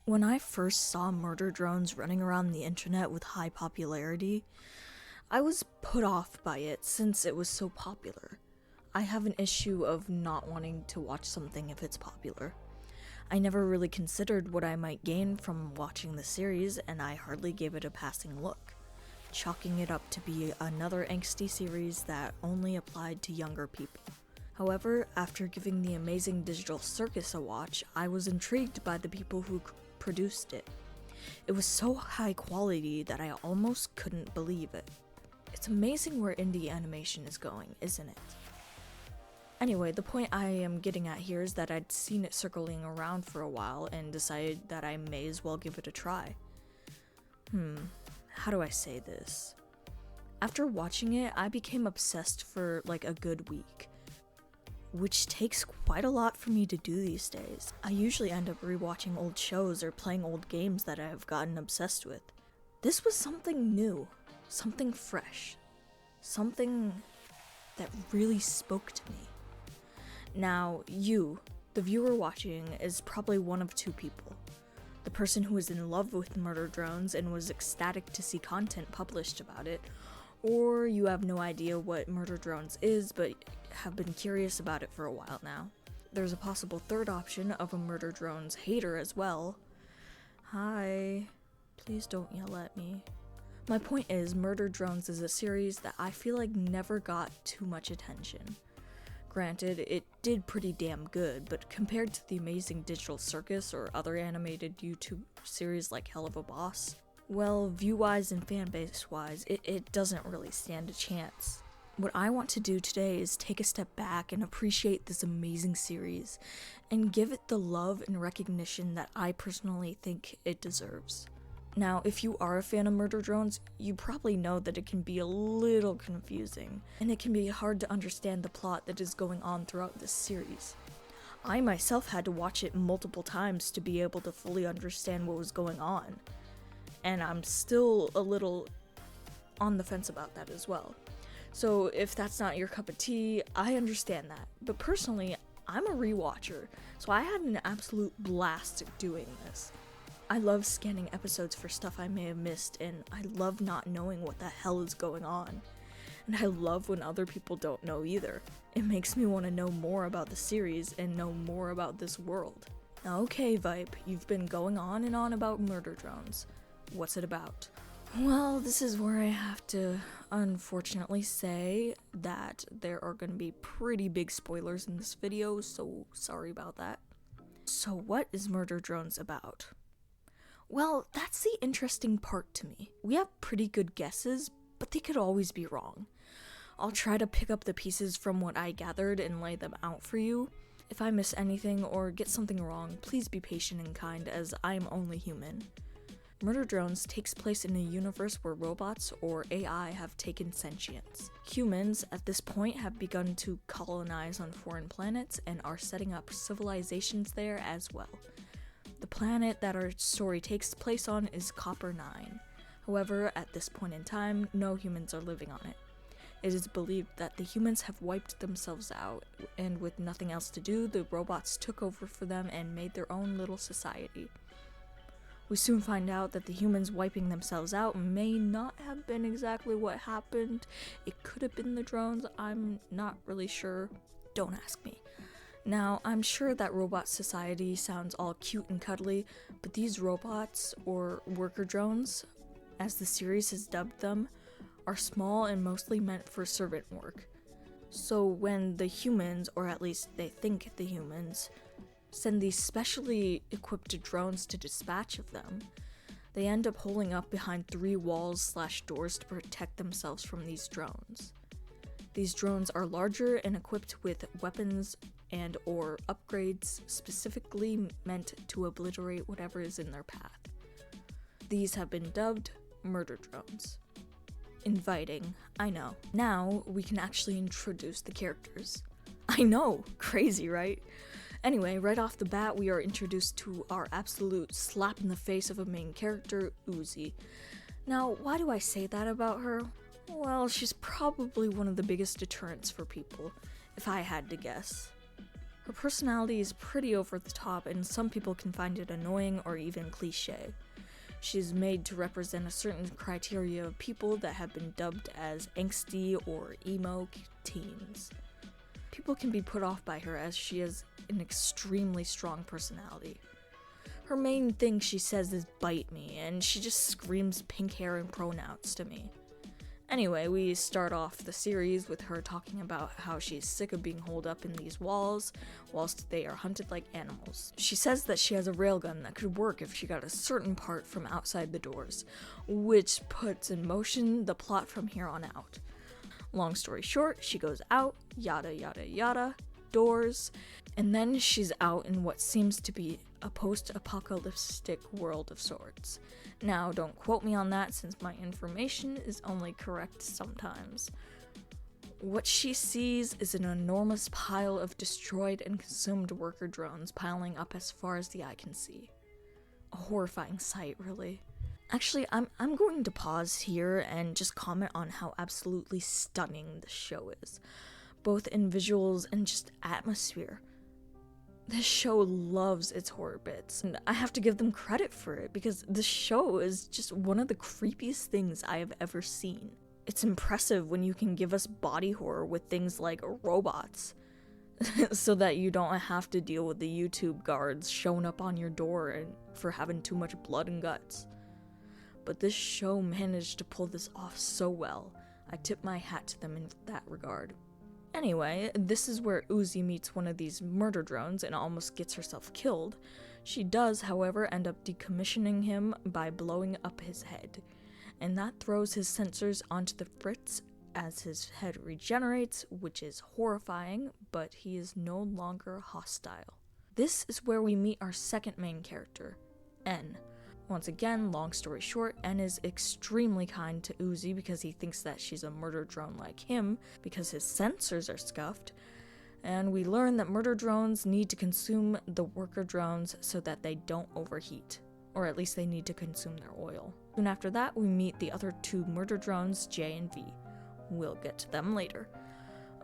When I first saw murder drones running around the internet with high popularity, I was put off by it since it was so popular. I have an issue of not wanting to watch something if it's popular. I never really considered what I might gain from watching the series, and I hardly gave it a passing look, chalking it up to be another angsty series that only applied to younger people. However, after giving the amazing digital circus a watch, I was intrigued by the people who produced it. It was so high quality that I almost couldn't believe it. It's amazing where indie animation is going, isn't it? Anyway, the point I am getting at here is that I'd seen it circling around for a while and decided that I may as well give it a try. How do I say this? After watching it, I became obsessed for like a good week, which takes quite a lot for me to do these days. I usually end up rewatching old shows or playing old games that I have gotten obsessed with. This was something new, something fresh, something that really spoke to me. Now, you, the viewer watching, is probably one of two people. The person who is in love with murder drones and was ecstatic to see content published about it, or you have no idea what murder drones is but have been curious about it for a while now. There's a possible third option of a murder drones hater as well. Hi, please don't yell at me. My point is, Murder Drones is a series that I feel like never got too much attention. Granted, it did pretty damn good, but compared to the amazing Digital Circus or other animated YouTube series like Hell of a Boss, well, view-wise and fanbase-wise, it doesn't really stand a chance. What I want to do today is take a step back and appreciate this amazing series, and give it the love and recognition that I personally think it deserves. Now, if you are a fan of Murder Drones, you probably know that it can be a little confusing, and it can be hard to understand the plot that is going on throughout this series. I myself had to watch it multiple times to be able to fully understand what was going on, and I'm still a little on the fence about that as well. So if that's not your cup of tea, I understand that, but personally, I'm a rewatcher, so I had an absolute blast doing this. I love scanning episodes for stuff I may have missed, and I love not knowing what the hell is going on. And I love when other people don't know either. It makes me want to know more about the series and know more about this world. Now, okay, Vipe, you've been going on and on about Murder Drones. What's it about? Well, this is where I have to unfortunately say that there are going to be pretty big spoilers in this video, so sorry about that. So what is Murder Drones about? Well, that's the interesting part to me. We have pretty good guesses, but they could always be wrong. I'll try to pick up the pieces from what I gathered and lay them out for you. If I miss anything or get something wrong, please be patient and kind, as I am only human. Murder Drones takes place in a universe where robots, or AI, have taken sentience. Humans, at this point, have begun to colonize on foreign planets and are setting up civilizations there as well. The planet that our story takes place on is Copper 9. However, at this point in time, no humans are living on it. It is believed that the humans have wiped themselves out, and with nothing else to do, the robots took over for them and made their own little society. We soon find out that the humans wiping themselves out may not have been exactly what happened. It could have been the drones, I'm not really sure. Don't ask me. Now, I'm sure that robot society sounds all cute and cuddly, but these robots, or worker drones, as the series has dubbed them, are small and mostly meant for servant work. So when the humans, or at least they think the humans, send these specially equipped drones to dispatch of them, they end up holding up behind 3 walls/doors to protect themselves from these drones. These drones are larger and equipped with weapons and or upgrades specifically meant to obliterate whatever is in their path. These have been dubbed Murder Drones. Inviting, I know. Now we can actually introduce the characters. I know, crazy, right? Anyway, right off the bat, we are introduced to our absolute slap in the face of a main character, Uzi. Now, why do I say that about her? Well, she's probably one of the biggest deterrents for people, if I had to guess. Her personality is pretty over the top, and some people can find it annoying or even cliche. She's made to represent a certain criteria of people that have been dubbed as angsty or emo teens. People can be put off by her as she has an extremely strong personality. Her main thing she says is "bite me," and she just screams pink hair and pronouns to me. Anyway, we start off the series with her talking about how she's sick of being holed up in these walls whilst they are hunted like animals. She says that she has a railgun that could work if she got a certain part from outside the doors, which puts in motion the plot from here on out. Long story short, she goes out, yada yada yada, doors, and then she's out in what seems to be a post-apocalyptic world of sorts. Now, don't quote me on that since my information is only correct sometimes. What she sees is an enormous pile of destroyed and consumed worker drones piling up as far as the eye can see. A horrifying sight, really. Actually, I'm going to pause here and just comment on how absolutely stunning this show is, both in visuals and just atmosphere. This show loves its horror bits, and I have to give them credit for it because this show is just one of the creepiest things I have ever seen. It's impressive when you can give us body horror with things like robots, so that you don't have to deal with the YouTube guards showing up on your door and for having too much blood and guts. But this show managed to pull this off so well. I tip my hat to them in that regard. Anyway, this is where Uzi meets one of these murder drones and almost gets herself killed. She does, however, end up decommissioning him by blowing up his head, and that throws his sensors onto the fritz as his head regenerates, which is horrifying, but he is no longer hostile. This is where we meet our second main character, N. Once again, long story short, N is extremely kind to Uzi because he thinks that she's a murder drone like him because his sensors are scuffed, and we learn that murder drones need to consume the worker drones so that they don't overheat, or at least they need to consume their oil. Soon after that, we meet the other two murder drones, J and V. We'll get to them later.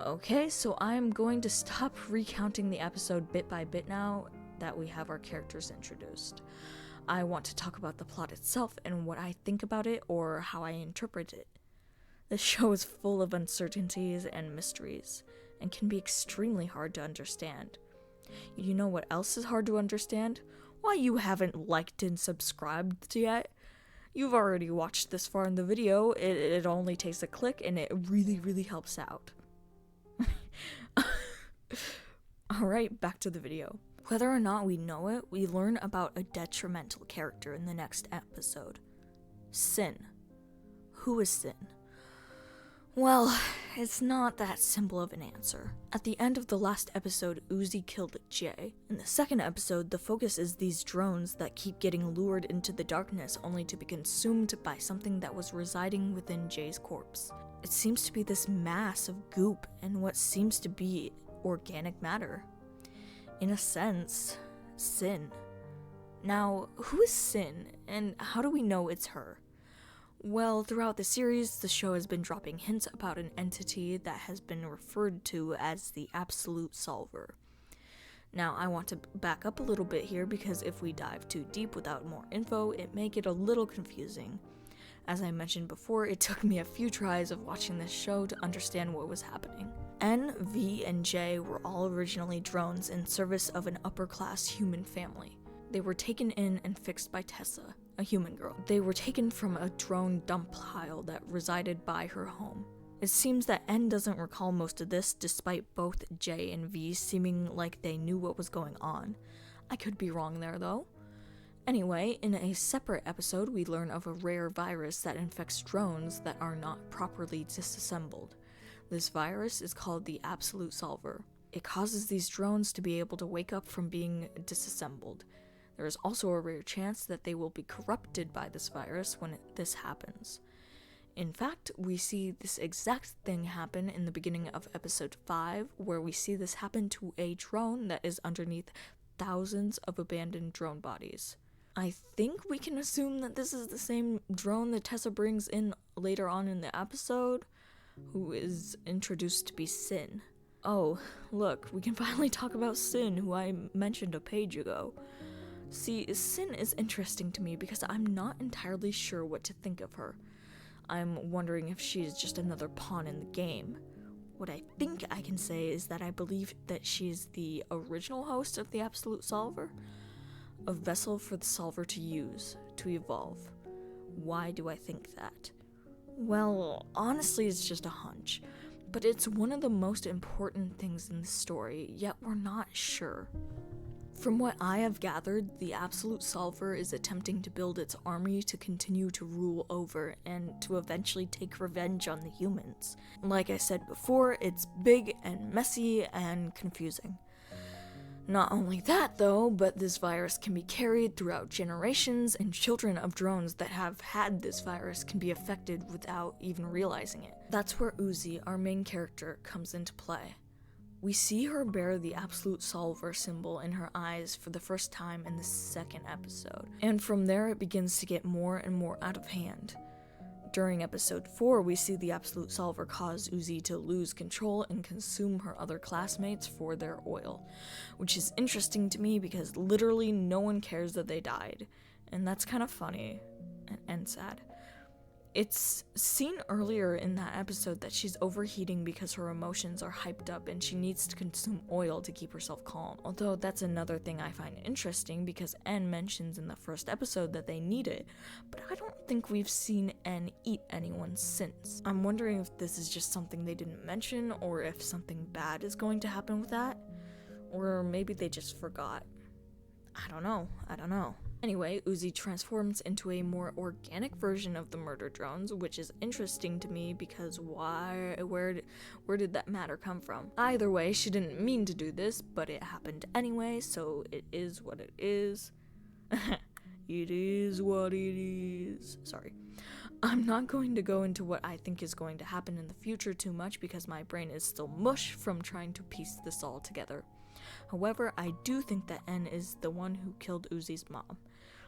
Okay, so I'm going to stop recounting the episode bit by bit now that we have our characters introduced. I want to talk about the plot itself and what I think about it or how I interpret it. This show is full of uncertainties and mysteries, and can be extremely hard to understand. You know what else is hard to understand? Why you haven't liked and subscribed yet? You've already watched this far in the video, it only takes a click and it really helps out. Alright, back to the video. Whether or not we know it, we learn about a detrimental character in the next episode. Sin. Who is Sin? Well, it's not that simple of an answer. At the end of the last episode, Uzi killed Jay. In the second episode, the focus is these drones that keep getting lured into the darkness only to be consumed by something that was residing within Jay's corpse. It seems to be this mass of goop and what seems to be organic matter. In a sense, Sin. Now, who is Sin, and how do we know it's her? Well, throughout the series, the show has been dropping hints about an entity that has been referred to as the Absolute Solver. Now, I want to back up a little bit here because if we dive too deep without more info, it may get a little confusing. As I mentioned before, it took me a few tries of watching this show to understand what was happening. N, V, and J were all originally drones in service of an upper-class human family. They were taken in and fixed by Tessa, a human girl. They were taken from a drone dump pile that resided by her home. It seems that N doesn't recall most of this, despite both J and V seeming like they knew what was going on. I could be wrong there, though. Anyway, in a separate episode, we learn of a rare virus that infects drones that are not properly disassembled. This virus is called the Absolute Solver. It causes these drones to be able to wake up from being disassembled. There is also a rare chance that they will be corrupted by this virus when this happens. In fact, we see this exact thing happen in the beginning of episode 5, where we see this happen to a drone that is underneath thousands of abandoned drone bodies. I think we can assume that this is the same drone that Tessa brings in later on in the episode, who is introduced to be Sin. Oh, look, we can finally talk about Sin, who I mentioned a page ago. See, Sin is interesting to me because I'm not entirely sure what to think of her. I'm wondering if she is just another pawn in the game. What I think I can say is that I believe that she is the original host of the Absolute Solver, a vessel for the Solver to use, to evolve. Why do I think that? Well, honestly, it's just a hunch, but it's one of the most important things in the story, yet we're not sure. From what I have gathered, the Absolute Solver is attempting to build its army to continue to rule over and to eventually take revenge on the humans. Like I said before, it's big and messy and confusing. Not only that though, but this virus can be carried throughout generations, and children of drones that have had this virus can be affected without even realizing it. That's where Uzi, our main character, comes into play. We see her bear the Absolute Solver symbol in her eyes for the first time in the second episode, and from there it begins to get more and more out of hand. During episode 4, we see the Absolute Solver cause Uzi to lose control and consume her other classmates for their oil, which is interesting to me because literally no one cares that they died, and that's kind of funny and sad. It's seen earlier in that episode that she's overheating because her emotions are hyped up and she needs to consume oil to keep herself calm. Although that's another thing I find interesting because N mentions in the first episode that they need it, but I don't think we've seen N eat anyone since. I'm wondering if this is just something they didn't mention or if something bad is going to happen with that, or maybe they just forgot. I don't know. Anyway, Uzi transforms into a more organic version of the murder drones, which is interesting to me because where did that matter come from? Either way, she didn't mean to do this, but it happened anyway, so it is what it is. It is what it is. Sorry. I'm not going to go into what I think is going to happen in the future too much because my brain is still mush from trying to piece this all together. However, I do think that N is the one who killed Uzi's mom.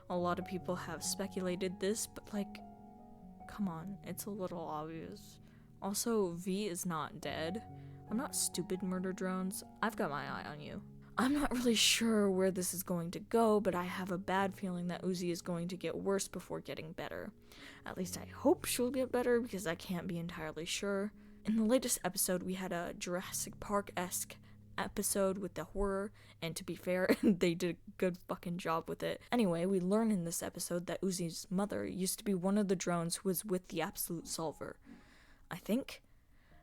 A lot of people have speculated this, but come on, it's a little obvious. Also, V is not dead. I'm not stupid, murder drones. I've got my eye on you. I'm not really sure where this is going to go, but I have a bad feeling that Uzi is going to get worse before getting better. At least I hope she'll get better because I can't be entirely sure. In the latest episode, we had a Jurassic Park-esque episode with the horror, and to be fair, they did a good fucking job with it. Anyway, we learn in this episode that Uzi's mother used to be one of the drones who was with the Absolute Solver. I think?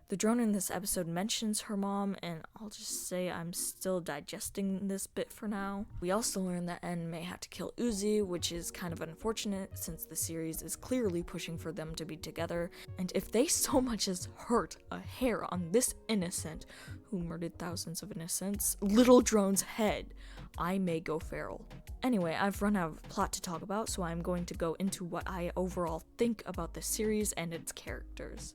The drone in this episode mentions her mom, and I'll just say I'm still digesting this bit for now. We also learn that N may have to kill Uzi, which is kind of unfortunate since the series is clearly pushing for them to be together, and if they so much as hurt a hair on this innocent, who murdered thousands of innocents, little drone's head, I may go feral. Anyway, I've run out of plot to talk about, so I'm going to go into what I overall think about the series and its characters.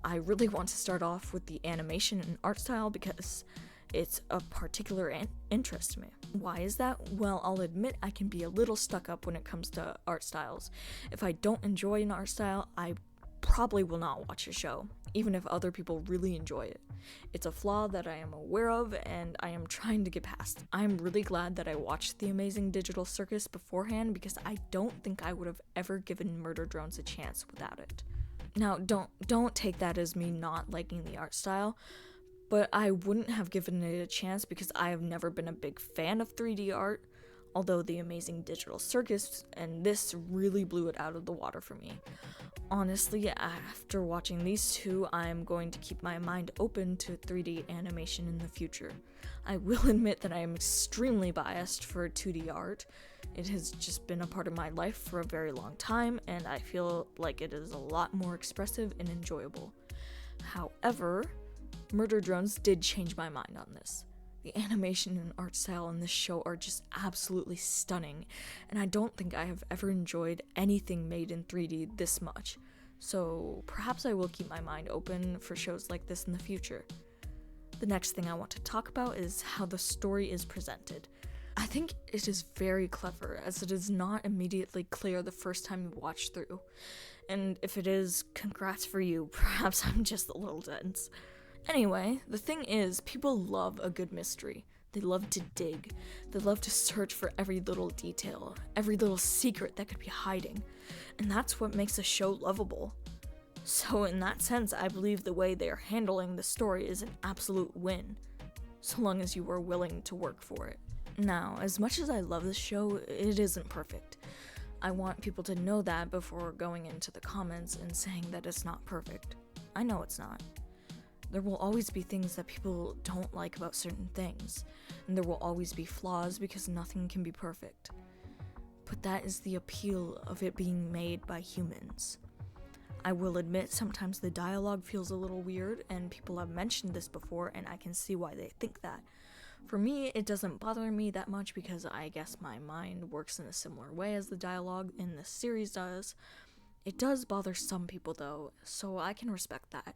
I really want to start off with the animation and art style because it's of particular interest to me. Why is that? Well, I'll admit I can be a little stuck up when it comes to art styles. If I don't enjoy an art style, I probably will not watch a show, even if other people really enjoy it. It's a flaw that I am aware of and I am trying to get past. I'm really glad that I watched The Amazing Digital Circus beforehand because I don't think I would have ever given Murder Drones a chance without it. Now, don't take that as me not liking the art style, but I wouldn't have given it a chance because I have never been a big fan of 3D art, although The Amazing Digital Circus and this really blew it out of the water for me. Honestly, after watching these two, I'm going to keep my mind open to 3D animation in the future. I will admit that I am extremely biased for 2D art. It has just been a part of my life for a very long time, and I feel like it is a lot more expressive and enjoyable. However, Murder Drones did change my mind on this. The animation and art style in this show are just absolutely stunning, and I don't think I have ever enjoyed anything made in 3D this much. So perhaps I will keep my mind open for shows like this in the future. The next thing I want to talk about is how the story is presented. I think it is very clever, as it is not immediately clear the first time you watch through. And if it is, congrats for you, perhaps I'm just a little dense. Anyway, the thing is, people love a good mystery. They love to dig. They love to search for every little detail, every little secret that could be hiding. And that's what makes a show lovable. So in that sense, I believe the way they are handling the story is an absolute win, so long as you are willing to work for it. Now, as much as I love this show, it isn't perfect. I want people to know that before going into the comments and saying that it's not perfect. I know it's not. There will always be things that people don't like about certain things, and there will always be flaws because nothing can be perfect. But that is the appeal of it being made by humans. I will admit sometimes the dialogue feels a little weird, and people have mentioned this before, and I can see why they think that. For me, it doesn't bother me that much because I guess my mind works in a similar way as the dialogue in this series does. It does bother some people though, so I can respect that.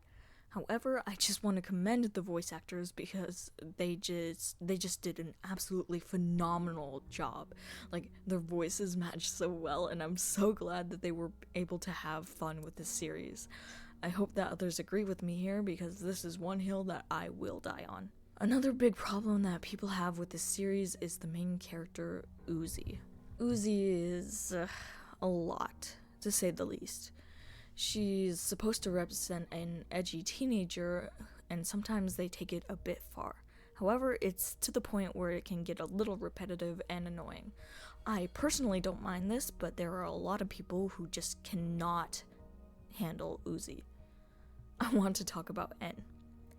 However, I just want to commend the voice actors because they just did an absolutely phenomenal job. Like, their voices match so well, and I'm so glad that they were able to have fun with this series. I hope that others agree with me here because this is one hill that I will die on. Another big problem that people have with this series is the main character, Uzi. Uzi is a lot, to say the least. She's supposed to represent an edgy teenager, and sometimes they take it a bit far. However, it's to the point where it can get a little repetitive and annoying. I personally don't mind this, but there are a lot of people who just cannot handle Uzi. I want to talk about N.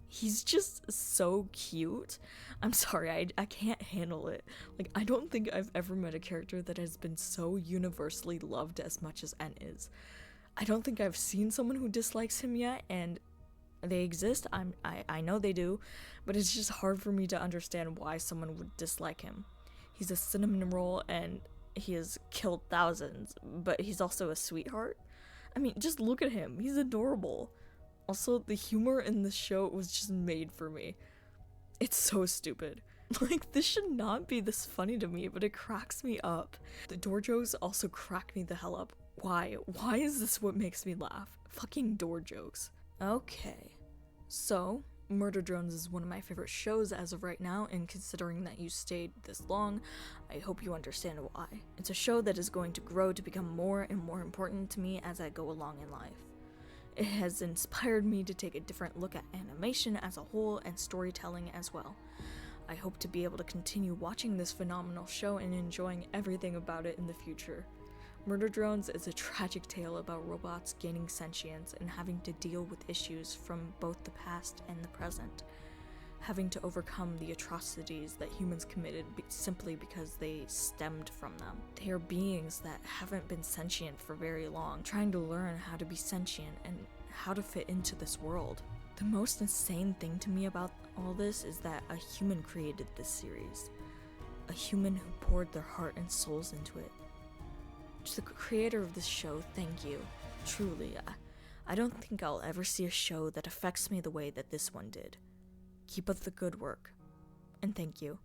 He's just so cute. I'm sorry, I can't handle it. Like, I don't think I've ever met a character that has been so universally loved as much as N is. I don't think I've seen someone who dislikes him yet, and they exist, I know they do, but it's just hard for me to understand why someone would dislike him. He's a cinnamon roll, and he has killed thousands, but he's also a sweetheart. I mean, just look at him, he's adorable. Also, the humor in this show was just made for me. It's so stupid. Like, this should not be this funny to me, but it cracks me up. The door jokes also crack me the hell up. Why? Why is this what makes me laugh? Fucking door jokes. Okay. So, Murder Drones is one of my favorite shows as of right now, and considering that you stayed this long, I hope you understand why. It's a show that is going to grow to become more and more important to me as I go along in life. It has inspired me to take a different look at animation as a whole and storytelling as well. I hope to be able to continue watching this phenomenal show and enjoying everything about it in the future. Murder Drones is a tragic tale about robots gaining sentience and having to deal with issues from both the past and the present, having to overcome the atrocities that humans committed simply because they stemmed from them. They are beings that haven't been sentient for very long, trying to learn how to be sentient and how to fit into this world. The most insane thing to me about all this is that a human created this series. A human who poured their heart and souls into it. To the creator of this show, thank you. Truly, I don't think I'll ever see a show that affects me the way that this one did. Keep up the good work. And thank you.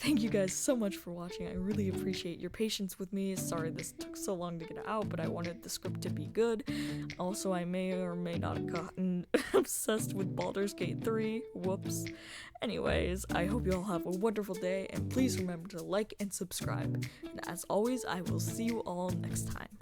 Thank you guys so much for watching. I really appreciate your patience with me. Sorry this took so long to get out, but I wanted the script to be good. Also, I may or may not have gotten obsessed with Baldur's Gate 3. Whoops. Anyways, I hope you all have a wonderful day, and please remember to like and subscribe. And as always, I will see you all next time.